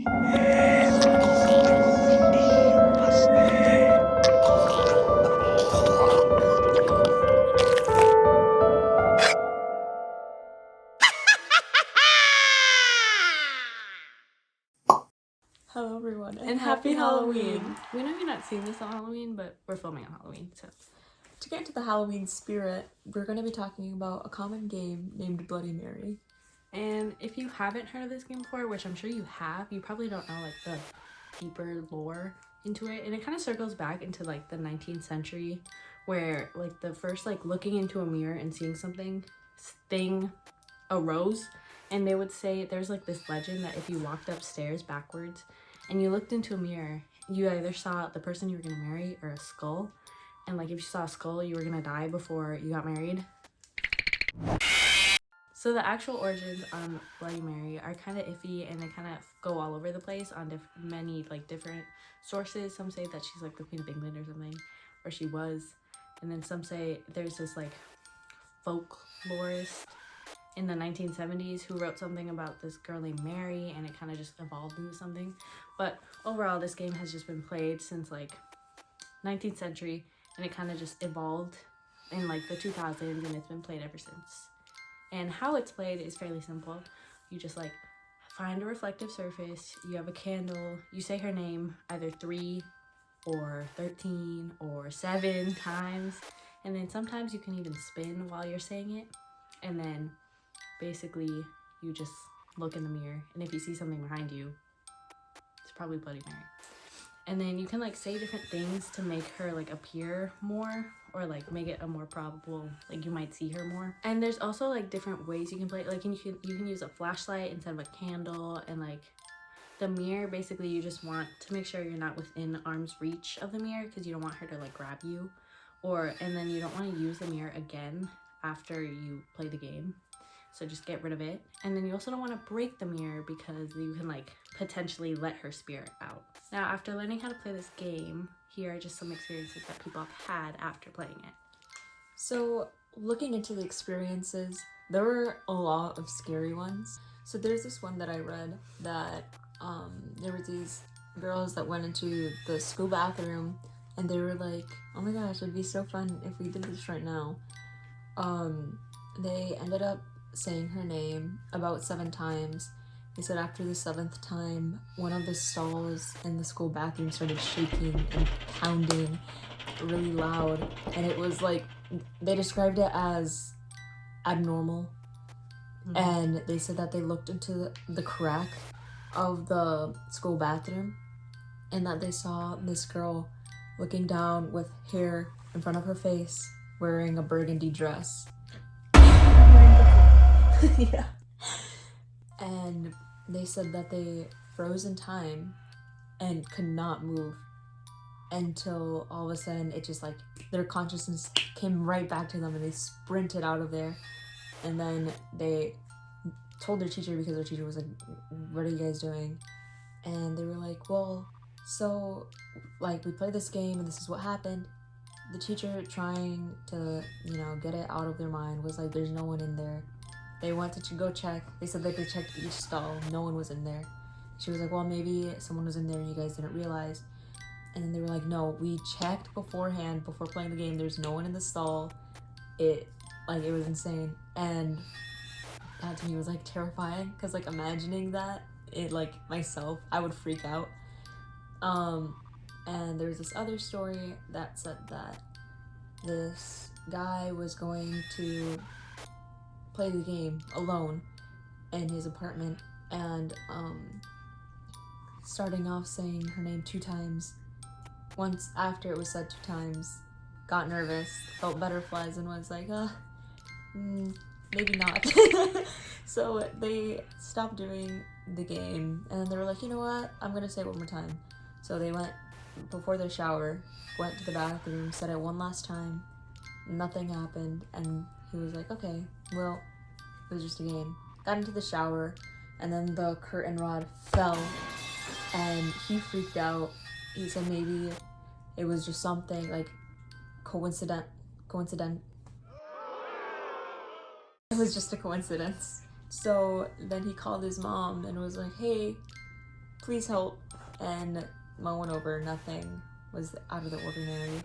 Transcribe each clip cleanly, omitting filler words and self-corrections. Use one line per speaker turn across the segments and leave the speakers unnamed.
Hello everyone,
and happy Halloween. We know you're not seeing this on Halloween, but we're filming on Halloween, so.
To get into the Halloween spirit, we're going to be talking about a common game named Bloody Mary.
And if you haven't heard of this game before, which I'm sure you have, you probably don't know like the deeper lore into it. And it kind of circles back into like the 19th century where like the first like looking into a mirror and seeing something thing arose. And they would say there's like this legend that if you walked upstairs backwards and you looked into a mirror, you either saw the person you were going to marry or a skull. And like if you saw a skull, you were going to die before you got married. So the actual origins on Bloody Mary are kind of iffy, and they kind of go all over the place on many like different sources. Some say that she's like the Queen of England or something, or she was. And then some say there's this like folklorist in the 1970s who wrote something about this girl named Mary, and it kind of just evolved into something. But overall, this game has just been played since like 19th century, and it kind of just evolved in like the 2000s, and it's been played ever since. And how it's played is fairly simple. You just like find a reflective surface, you have a candle, you say her name either 3 or 13 or 7 times, and then sometimes you can even spin while you're saying it. And then basically you just look in the mirror, and if you see something behind you, it's probably Bloody Mary. And then you can like say different things to make her like appear more, or like make it a more probable, like you might see her more. And there's also like different ways you can play it. Like you can use a flashlight instead of a candle, and like the mirror, basically you just want to make sure you're not within arm's reach of the mirror, because you don't want her to like grab you, and then you don't want to use the mirror again after you play the game. So just get rid of it. And then you also don't want to break the mirror, because you can like potentially let her spirit out. Now, after learning how to play this game, here are just some experiences that people have had after playing it.
So looking into the experiences, there were a lot of scary ones. So there's this one that I read that there were these girls that went into the school bathroom, and they were like, oh my gosh, it'd be so fun if we did this right now. They ended up saying her name about 7 times. They said after the 7th time, one of the stalls in the school bathroom started shaking and pounding really loud, and it was like, they described it as abnormal. Mm-hmm. And they said that they looked into the crack of the school bathroom, and that they saw this girl looking down with hair in front of her face, wearing a burgundy dress. Yeah. And they said that they froze in time and could not move until all of a sudden it just like their consciousness came right back to them, and they sprinted out of there. And then they told their teacher, because their teacher was like, what are you guys doing? And they were like, well, so like we played this game and this is what happened. The teacher, trying to, get it out of their mind, was like, there's no one in there. They went to go check. They said that they checked each stall. No one was in there. She was like, well, maybe someone was in there and you guys didn't realize. And then they were like, no, we checked beforehand, before playing the game. There's no one in the stall. It was insane. And that to me was like terrifying, because like imagining that, it like myself, I would freak out. And there's this other story that said that this guy was going to play the game alone in his apartment, and starting off saying her name 2 times. Once after it was said 2 times, got nervous, felt butterflies, and was like, maybe not. So they stopped doing the game, and then they were like, you know what, I'm gonna say it one more time. So they went before their shower, went to the bathroom, said it one last time. Nothing happened, and he was like, okay, well, it was just a game. Got into the shower, and then the curtain rod fell, and he freaked out. He said maybe it was just something like coincident. It was just a coincidence. So then he called his mom and was like, hey, please help. And Mo went over, nothing was out of the ordinary.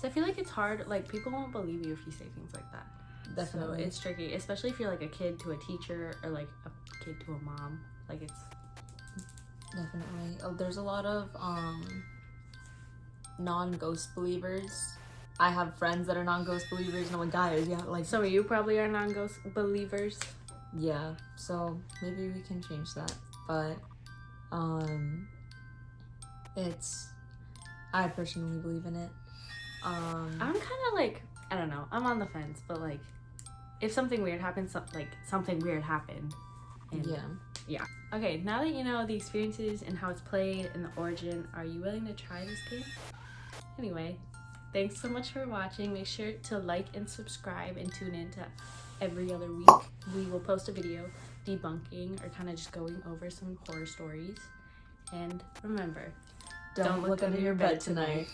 So I feel like it's hard, like people won't believe you if you say things like that.
Definitely.
So it's tricky, especially if you're like a kid to a teacher or like a kid to a mom. Like it's
Definitely. Oh, there's a lot of non-ghost believers. I have friends that are non-ghost believers, and I'm like, guys, yeah, like,
so you probably are non-ghost believers.
yeah, so maybe we can change that. But it's, I personally believe in it.
I'm kind of like, I don't know, I'm on the fence, but like if something weird happens, like something weird happened. And yeah. Okay, now that you know the experiences and how it's played and the origin, are you willing to try this game? Anyway, thanks so much for watching. Make sure to like and subscribe and tune in to every other week. We will post a video debunking or kind of just going over some horror stories. And remember,
Don't look under your bed tonight.